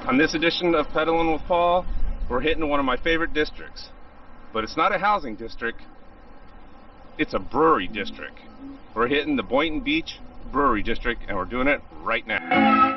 On this edition of Peddling with Paul, we're hitting one of my favorite districts. But it's not a housing district, it's a brewery district. We're hitting the Boynton Beach Brewery District, and we're doing it right now.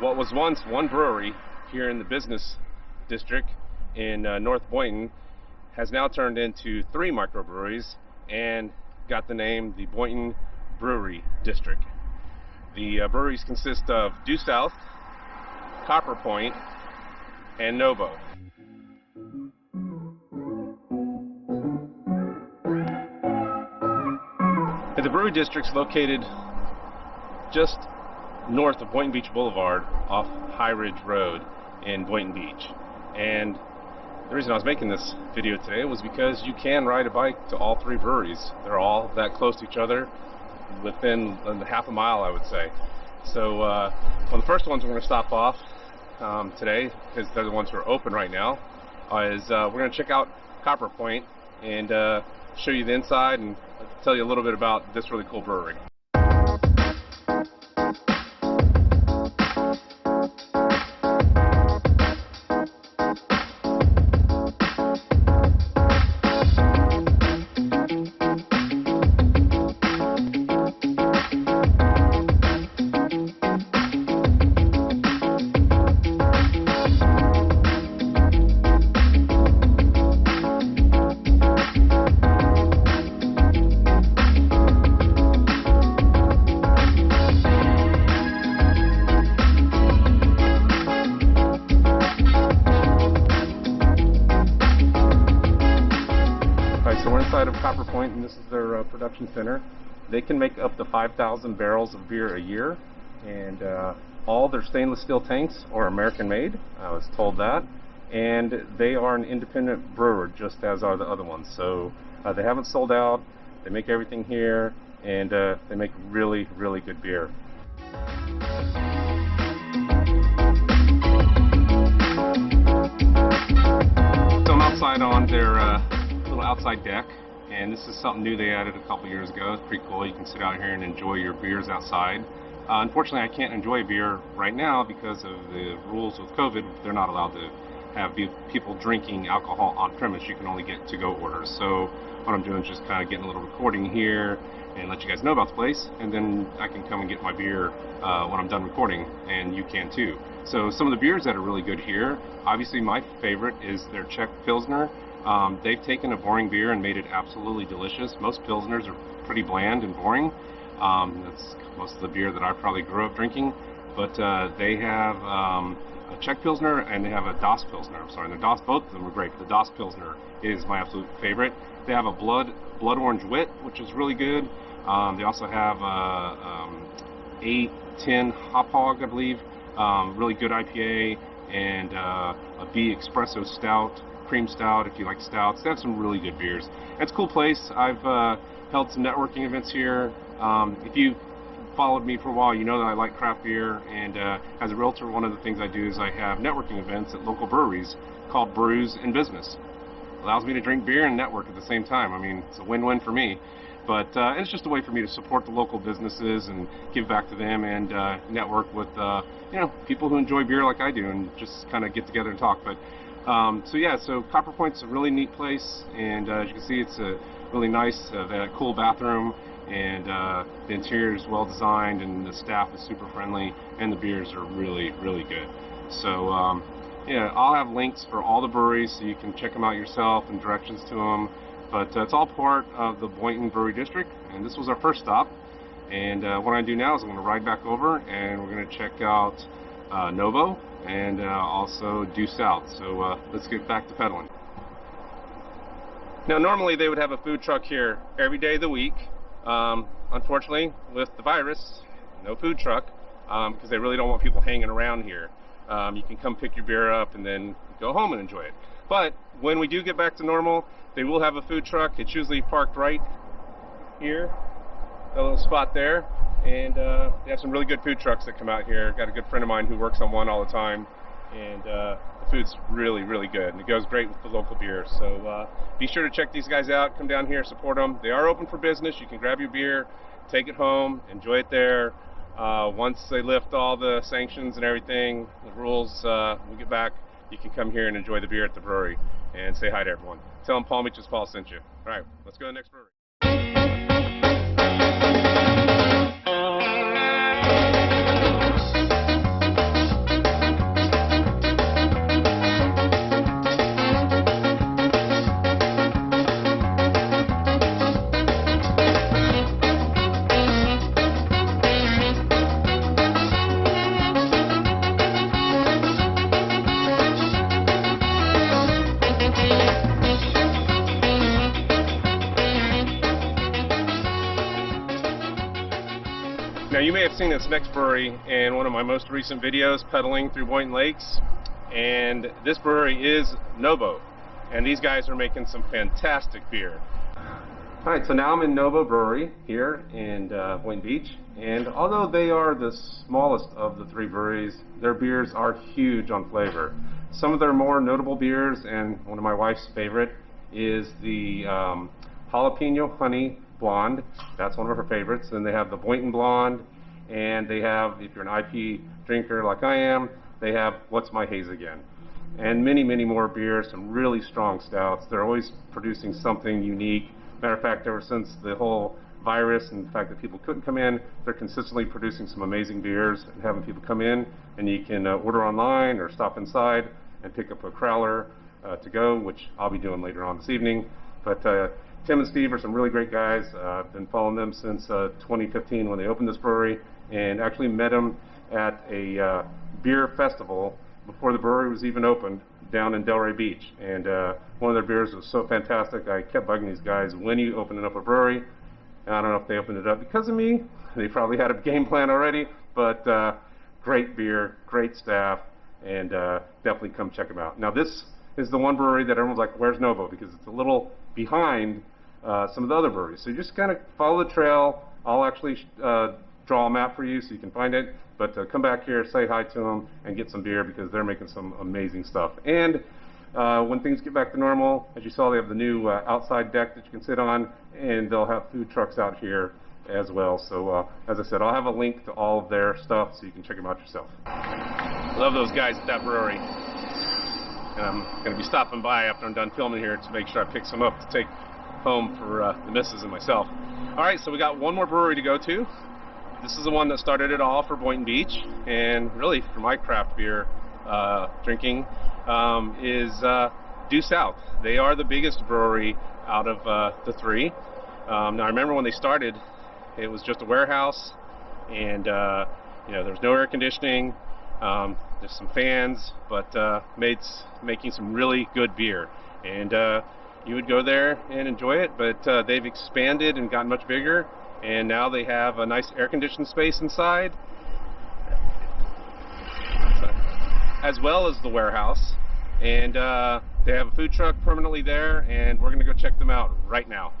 What was once one brewery here in the business district in North Boynton has now turned into 3 microbreweries and got the name the Boynton Brewery District. The breweries consist of Due South, Copperpoint, and NOBO. The brewery district is located just north of Boynton Beach Boulevard off High Ridge Road in Boynton Beach. And the reason I was making this video today was because you can ride a bike to all 3 breweries. They're all that close to each other, within half a mile, I would say. So one of the first ones we're going to stop off today, because they're the ones who are open right now, is we're going to check out Copperpoint and show you the inside and tell you a little bit about this really cool brewery. So we're inside of Copperpoint, and this is their production center. They can make up to 5,000 barrels of beer a year, and all their stainless steel tanks are American made. I was told that. And they are an independent brewer, just as are the other ones. So they haven't sold out. They make everything here, and they make really, really good beer. So I'm outside on their outside deck, and this is something new they added a couple years ago. It's pretty cool. You can sit out here and enjoy your beers outside. Unfortunately, I can't enjoy beer right now because of the rules with COVID. They're not allowed to have people drinking alcohol on premise. You can only get to-go orders. So what I'm doing is just kind of getting a little recording here and let you guys know about the place, and then I can come and get my beer when I'm done recording, and you can too. So some of the beers that are really good here, obviously my favorite is their Czech Pilsner. They've taken a boring beer and made it absolutely delicious. Most Pilsners are pretty bland and boring. That's most of the beer that I probably grew up drinking. But they have a Czech Pilsner and they have a Das Pilsner. I'm sorry, and both of them are great, but the Das Pilsner is my absolute favorite. They have a blood orange wit, which is really good. They also have A10 Hop Hog, I believe, really good IPA, and a B Espresso Stout, cream stout if you like stouts. They have some really good beers. It's a cool place. I've held some networking events here. If you followed me for a while, you know that I like craft beer, and as a realtor, one of the things I do is I have networking events at local breweries called Brews in Business. It allows me to drink beer and network at the same time. I mean, it's a win-win for me. But it's just a way for me to support the local businesses and give back to them, and network with people who enjoy beer like I do, and just kind of get together and talk. But so Copperpoint's a really neat place, and as you can see, it's a really nice, they have a cool bathroom, and the interior is well designed, and the staff is super friendly, and the beers are really, really good. So I'll have links for all the breweries so you can check them out yourself and directions to them. But it's all part of the Boynton Brewery District, and this was our first stop. And what I'm going to do now is I'm going to ride back over, and we're going to check out NOBO and also Due South. So let's get back to pedaling. Now, normally they would have a food truck here every day of the week. Unfortunately, with the virus, no food truck, because they really don't want people hanging around here. You can come pick your beer up and then go home and enjoy it. But when we do get back to normal, they will have a food truck. It's usually parked right here, got a little spot there, and they have some really good food trucks that come out here. Got a good friend of mine who works on one all the time, and the food's really, really good, and it goes great with the local beer. So be sure to check these guys out. Come down here, support them. They are open for business. You can grab your beer, take it home, enjoy it there. Once they lift all the sanctions and everything, the rules, we get back, you can come here and enjoy the beer at the brewery and say hi to everyone. Tell them Paul Meach's Paul sent you. All right, let's go to the next brewery. Now you may have seen this next brewery in one of my most recent videos pedaling through Boynton Lakes, and this brewery is Novo, and these guys are making some fantastic beer. Alright, so now I'm in Novo Brewery here in Boynton Beach, and although they are the smallest of the three breweries, their beers are huge on flavor. Some of their more notable beers, and one of my wife's favorite, is the Jalapeno Honey Blonde. That's one of her favorites. Then they have the Boynton Blonde, and they have, if you're an IP drinker like I am, they have What's My Haze Again, and many, many more beers, some really strong stouts. They're always producing something unique. Matter of fact, ever since the whole virus and the fact that people couldn't come in, they're consistently producing some amazing beers and having people come in, and you can order online or stop inside and pick up a crowler to go, which I'll be doing later on this evening. But Tim and Steve are some really great guys. I've been following them since 2015 when they opened this brewery, and actually met them at a beer festival before the brewery was even opened down in Delray Beach. And one of their beers was so fantastic, I kept bugging these guys, when you opening up a brewery? And I don't know if they opened it up because of me. They probably had a game plan already, but great beer, great staff, and definitely come check them out. Now this is the one brewery that everyone's like, where's Novo? Because it's a little behind some of the other breweries. So you just kind of follow the trail. I'll actually draw a map for you so you can find it. But come back here, say hi to them, and get some beer because they're making some amazing stuff. And when things get back to normal, as you saw, they have the new outside deck that you can sit on, and they'll have food trucks out here as well. So as I said, I'll have a link to all of their stuff so you can check them out yourself. Love those guys at that brewery. And I'm going to be stopping by after I'm done filming here to make sure I pick some up to take home for the missus and myself. Alright, so we got one more brewery to go to. This is the one that started it all for Boynton Beach, and really for my craft beer drinking is Due South. They are the biggest brewery out of the three. Now I remember when they started, it was just a warehouse, and you know, there was no air conditioning. There's some fans, but making some really good beer, and you would go there and enjoy it. But they've expanded and gotten much bigger, and now they have a nice air-conditioned space inside, as well as the warehouse, and they have a food truck permanently there, and we're going to go check them out right now.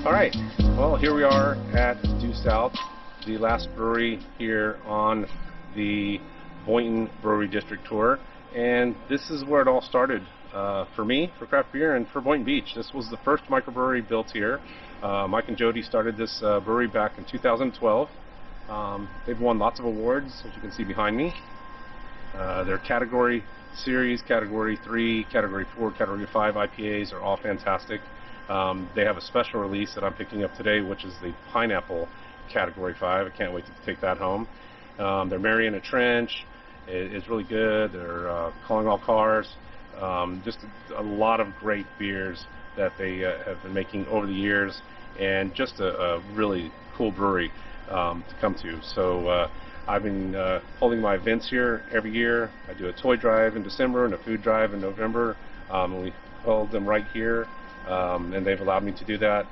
Alright, well, here we are at Due South, the last brewery here on the Boynton Brewery District tour, and this is where it all started for me, for craft beer, and for Boynton Beach. This was the first microbrewery built here. Mike and Jody started this brewery back in 2012. They've won lots of awards, as you can see behind me. Their category series, category 3, category 4, category 5 IPAs are all fantastic. They have a special release that I'm picking up today, which is the Pineapple Category 5. I can't wait to take that home. They're Mariana Trench is really good. They're calling all cars. Just a lot of great beers that they have been making over the years, and just a really cool brewery to come to. So I've been holding my events here every year. I do a toy drive in December and a food drive in November. And we hold them right here, and they've allowed me to do that.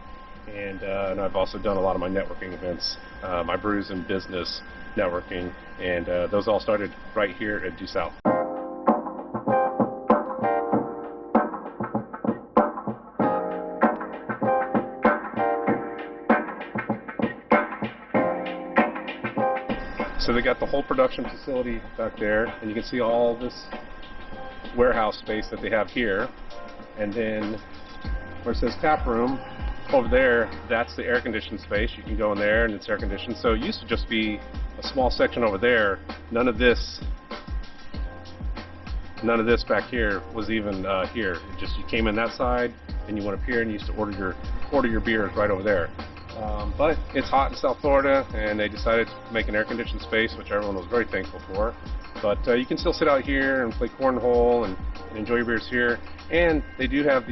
And I've also done a lot of my networking events, my Brews and Business networking, and those all started right here at Due South. So they got the whole production facility back there, and you can see all this warehouse space that they have here. And then where it says tap room, over there, that's the air-conditioned space. You can go in there and it's air-conditioned. So it used to just be a small section over there. None of this back here was even here. It just, you came in that side and you went up here and you used to order your beers right over there. But it's hot in South Florida, and they decided to make an air-conditioned space, which everyone was very thankful for. But you can still sit out here and play cornhole and enjoy your beers here. And they do have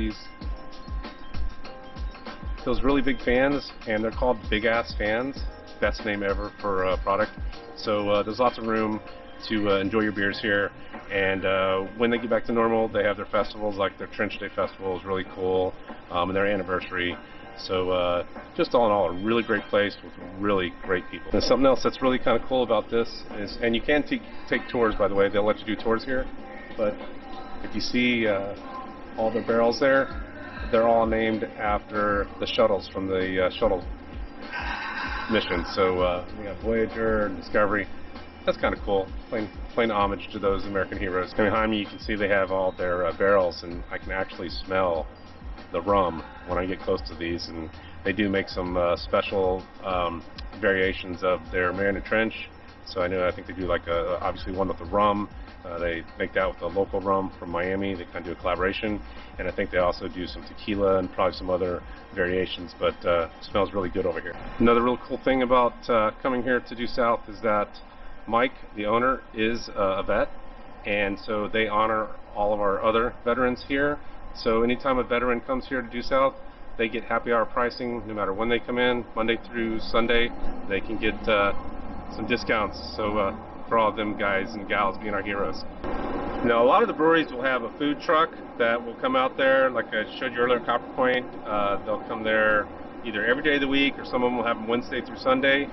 those really big fans, and they're called big ass fans. Best name ever for a product. So there's lots of room to enjoy your beers here. And when they get back to normal, they have their festivals, like their Trench Day Festival is really cool, and their anniversary. So just all in all, a really great place with really great people. And something else that's really kind of cool about this is, and you can take tours, by the way, they'll let you do tours here, but if you see all the barrels there, they're all named after the shuttles from the shuttle mission. So we got Voyager and Discovery. That's kind of cool, playing homage to those American heroes. And behind me you can see they have all their barrels, and I can actually smell the rum when I get close to these. And they do make some special variations of their Marina Trench. So I think they do like obviously one with the rum. They make that with the local rum from Miami. They kind of do a collaboration, and I think they also do some tequila and probably some other variations, but it smells really good over here. Another real cool thing about coming here to Due South is that Mike, the owner, is a vet, and so they honor all of our other veterans here. So anytime a veteran comes here to Due South, they get happy hour pricing no matter when they come in, Monday through Sunday. They can get some discounts. So for all of them guys and gals being our heroes. Now, a lot of the breweries will have a food truck that will come out there, like I showed you earlier at Copperpoint. They'll come there either every day of the week, or some of them will have them Wednesday through Sunday.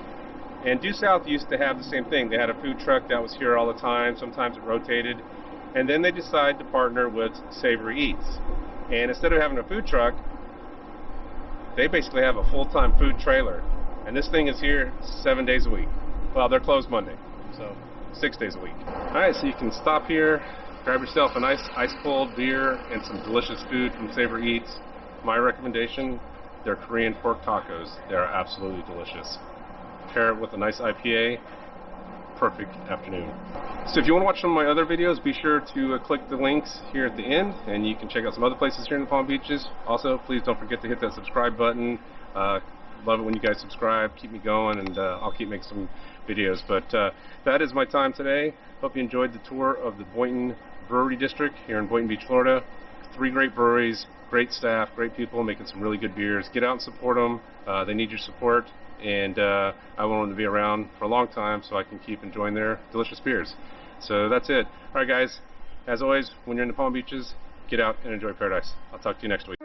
And Due South used to have the same thing. They had a food truck that was here all the time. Sometimes it rotated. And then they decided to partner with Savory Eats. And instead of having a food truck, they basically have a full-time food trailer. And this thing is here 7 days a week. Well, they're closed Monday, so 6 days a week. Alright, so you can stop here, grab yourself a nice ice-cold beer and some delicious food from Savory Eats. My recommendation, their Korean pork tacos. They are absolutely delicious. Pair it with a nice IPA. Perfect afternoon. So if you want to watch some of my other videos, be sure to click the links here at the end, and you can check out some other places here in the Palm Beaches. Also, please don't forget to hit that subscribe button. Love it when you guys subscribe. Keep me going, and I'll keep making some videos. But that is my time today. Hope you enjoyed the tour of the Boynton Brewery District here in Boynton Beach, Florida. 3 great breweries, great staff, great people making some really good beers. Get out and support them. They need your support. And I want them to be around for a long time so I can keep enjoying their delicious beers. So that's it. Alright guys, as always, when you're in the Palm Beaches, get out and enjoy paradise. I'll talk to you next week.